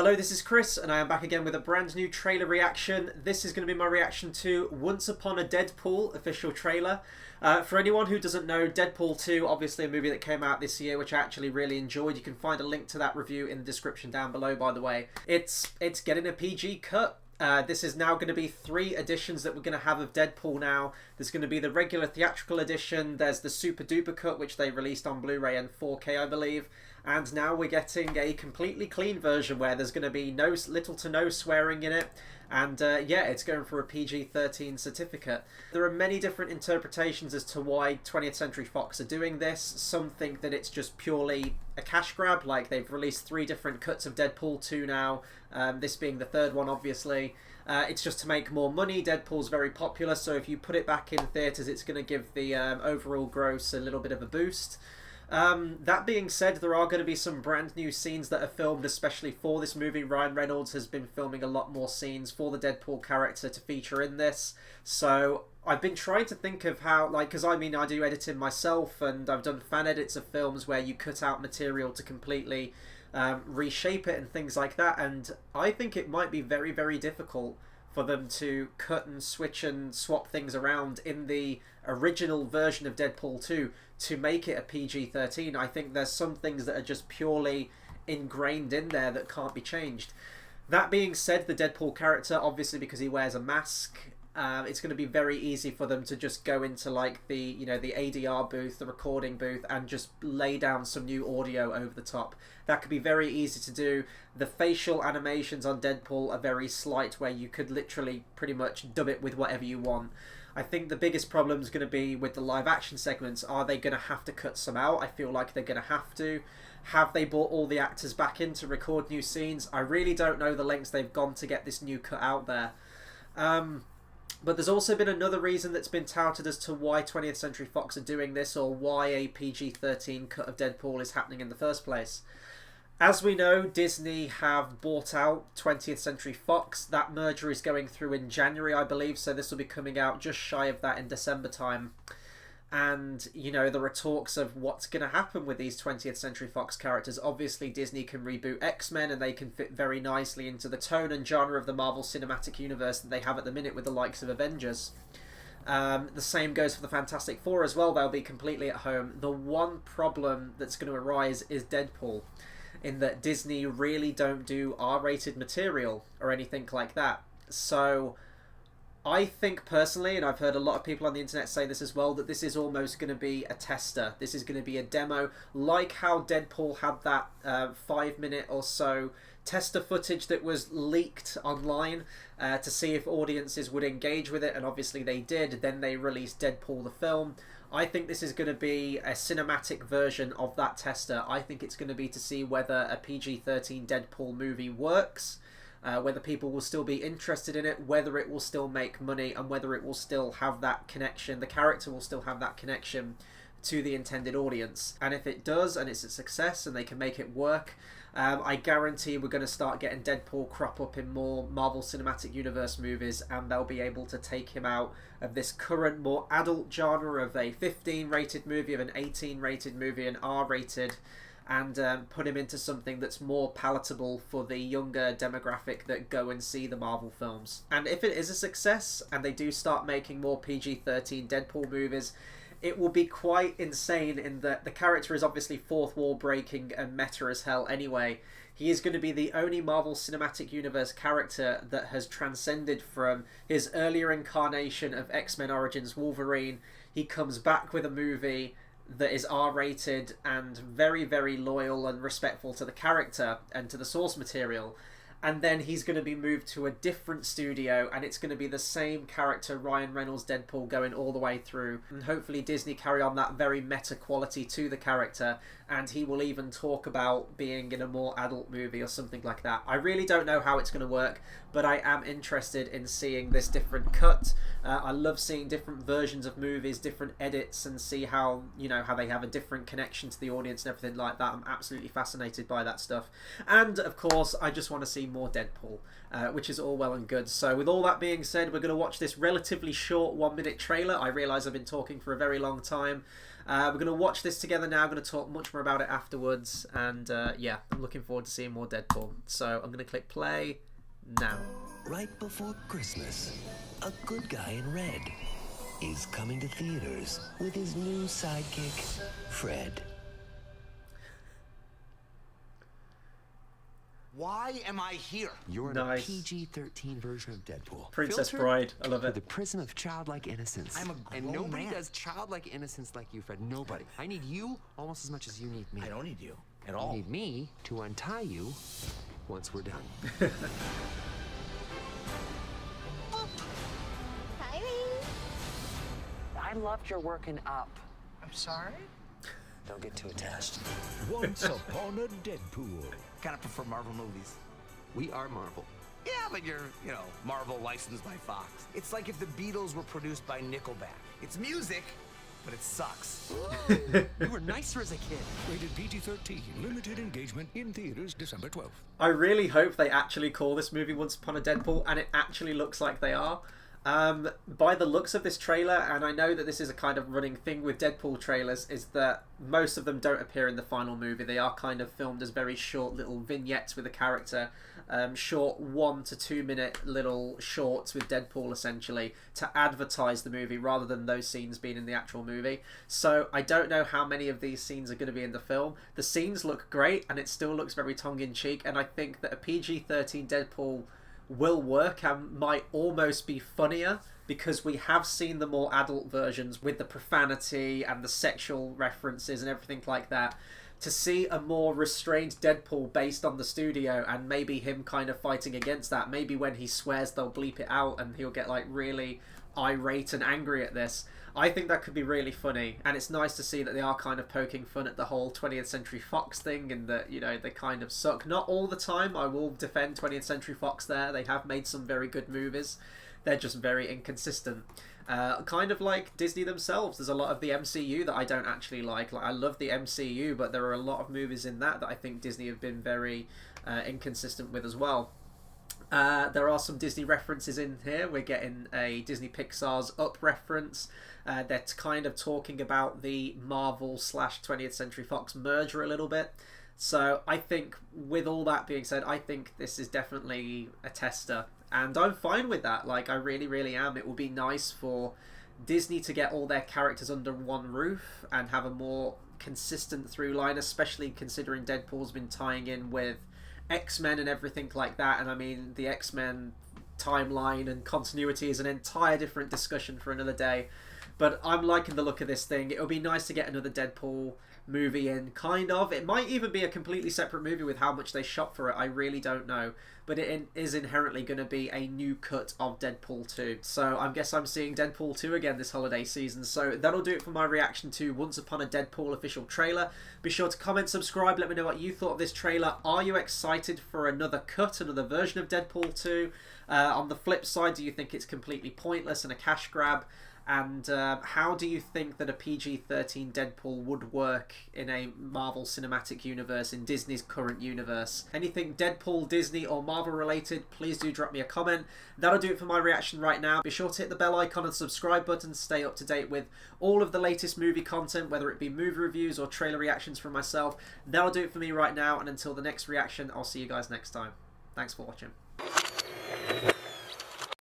Hello, this is Chris, and I am back again with a brand new trailer reaction. This is going to be my reaction to Once Upon a Deadpool official trailer. For anyone who doesn't know, Deadpool 2, obviously a movie that came out this year, which I actually really enjoyed. You can find a link to that review in the description down below, by the way. It's getting a PG cut. This is now going to be 3 editions that we're going to have of Deadpool now. There's going to be the regular theatrical edition, there's the super duper cut, which they released on Blu-ray and 4K, I believe. And now we're getting a completely clean version where there's going to be little to no swearing in it. And yeah, it's going for a PG-13 certificate. There are many different interpretations as to why 20th Century Fox are doing this. Some think that it's just purely a cash grab, like they've released 3 different cuts of Deadpool 2 now, this being the 3rd one, obviously. It's just to make more money. Deadpool's very popular, so if you put it back in theatres, it's going to give the overall gross a little bit of a boost. That being said, there are going to be some brand new scenes that are filmed especially for this movie. Ryan Reynolds has been filming a lot more scenes for the Deadpool character to feature in this. So I've been trying to think of how, like, because I mean I do editing myself and I've done fan edits of films where you cut out material to completely reshape it and things like that, and I think it might be very, very difficult for them to cut and switch and swap things around in the original version of Deadpool 2 to make it a PG-13. I think there's some things that are just purely ingrained in there that can't be changed. That being said, the Deadpool character, obviously because he wears a mask, it's going to be very easy for them to just go into like the the ADR booth, the recording booth, and just lay down some new audio over the top. That could be very easy to do. The facial animations on Deadpool are very slight, where you could literally pretty much dub it with whatever you want. I think the biggest problem is going to be with the live action segments. Are they going to have to cut some out? I feel like they're going to have to. Have they brought all the actors back in to record new scenes? I really don't know the lengths they've gone to get this new cut out there. But there's also been another reason that's been touted as to why 20th Century Fox are doing this, or why a PG-13 cut of Deadpool is happening in the first place. As we know, Disney have bought out 20th Century Fox. That merger is going through in January, I believe, so this will be coming out just shy of that in December time. And, there are talks of what's going to happen with these 20th Century Fox characters. Obviously, Disney can reboot X-Men, and they can fit very nicely into the tone and genre of the Marvel Cinematic Universe that they have at the minute with the likes of Avengers. The same goes for the Fantastic Four as well. They'll be completely at home. The one problem that's going to arise is Deadpool, in that Disney really don't do R-rated material or anything like that. So I think personally, and I've heard a lot of people on the internet say this as well, that this is almost going to be a tester. This is going to be a demo, like how Deadpool had that 5-minute or so tester footage that was leaked online to see if audiences would engage with it, and obviously they did. Then they released Deadpool the film. I think this is going to be a cinematic version of that tester. I think it's going to be to see whether a PG-13 Deadpool movie works, whether people will still be interested in it, whether it will still make money, and whether it will still have that connection, the character will still have that connection to the intended audience. And if it does, and it's a success, and they can make it work, I guarantee we're going to start getting Deadpool crop up in more Marvel Cinematic Universe movies, and they'll be able to take him out of this current more adult genre of a 15 rated movie, of an 18 rated movie, an R rated, and put him into something that's more palatable for the younger demographic that go and see the Marvel films. And if it is a success and they do start making more PG-13 Deadpool movies, it will be quite insane in that the character is obviously fourth wall breaking and meta as hell anyway. He is going to be the only Marvel Cinematic Universe character that has transcended from his earlier incarnation of X-Men Origins Wolverine. He comes back with a movie that is R-rated and very, very loyal and respectful to the character and to the source material. And then he's going to be moved to a different studio, and it's going to be the same character, Ryan Reynolds Deadpool, going all the way through. And hopefully Disney carry on that very meta quality to the character, and he will even talk about being in a more adult movie or something like that. I really don't know how it's going to work, but I am interested in seeing this different cut. I love seeing different versions of movies, different edits, and see how, how they have a different connection to the audience and everything like that. I'm absolutely fascinated by that stuff. And, of course, I just want to see more Deadpool, which is all well and good. So with all that being said, we're going to watch this relatively short 1-minute trailer. I realise I've been talking for a very long time. We're going to watch this together now. I'm going to talk much more about it afterwards. And yeah, I'm looking forward to seeing more Deadpool. So I'm going to click play now. Right before Christmas, a good guy in red is coming to theaters with his new sidekick, Fred. Why am I here? You're in Nice. a PG-13 version of Deadpool. Princess Filtered Bride. I love through it. the prism of childlike innocence. I'm a And grown nobody man. does childlike innocence like you, Fred. Nobody. I need you almost as much as you need me. I don't need you at You all. need me to untie you once we're done. I loved your working up. I'm sorry? Don't get too attached. Once Upon a Deadpool. Kind of prefer Marvel movies. We are Marvel. Yeah, but you're, Marvel licensed by Fox. It's like if the Beatles were produced by Nickelback. It's music, but it sucks. You were nicer as a kid. Rated PG-13. Limited engagement in theaters December 12th. I really hope they actually call this movie Once Upon a Deadpool, and it actually looks like they are. By the looks of this trailer, and I know that this is a kind of running thing with Deadpool trailers, is that most of them don't appear in the final movie. They are kind of filmed as very short little vignettes with a character, short 1 to 2 minute little shorts with Deadpool essentially to advertise the movie rather than those scenes being in the actual movie. So I don't know how many of these scenes are going to be in the film. The scenes look great and it still looks very tongue-in-cheek, and I think that a PG-13 Deadpool will work and might almost be funnier because we have seen the more adult versions with the profanity and the sexual references and everything like that. To see a more restrained Deadpool based on the studio and maybe him kind of fighting against that, maybe when he swears they'll bleep it out and he'll get like really irate and angry at this. I think that could be really funny, and it's nice to see that they are kind of poking fun at the whole 20th Century Fox thing and that, they kind of suck. Not all the time, I will defend 20th Century Fox there. They have made some very good movies. They're just very inconsistent. Kind of like Disney themselves. There's a lot of the MCU that I don't actually like. I love the MCU, but there are a lot of movies in that I think Disney have been very inconsistent with as well. There are some Disney references in here. We're getting a Disney Pixar's Up reference. They're kind of talking about the Marvel / 20th Century Fox merger a little bit. So I think with all that being said, I think this is definitely a tester. And I'm fine with that. Like, I really, really am. It will be nice for Disney to get all their characters under one roof and have a more consistent through line, especially considering Deadpool's been tying in with X-Men and everything like that. And I mean, the X-Men timeline and continuity is an entire different discussion for another day. But I'm liking the look of this thing. It'll be nice to get another Deadpool movie in, kind of. It might even be a completely separate movie with how much they shot for it. I really don't know. But it is inherently going to be a new cut of Deadpool 2. So I guess I'm seeing Deadpool 2 again this holiday season. So that'll do it for my reaction to Once Upon a Deadpool official trailer. Be sure to comment, subscribe, let me know what you thought of this trailer. Are you excited for another cut, another version of Deadpool 2? On the flip side, do you think it's completely pointless and a cash grab? And how do you think that a PG-13 Deadpool would work in a Marvel Cinematic Universe, in Disney's current universe? Anything Deadpool, Disney or Marvel related, please do drop me a comment. That'll do it for my reaction right now. Be sure to hit the bell icon and subscribe button to stay up to date with all of the latest movie content, whether it be movie reviews or trailer reactions from myself. That'll do it for me right now, and until the next reaction, I'll see you guys next time. Thanks for watching.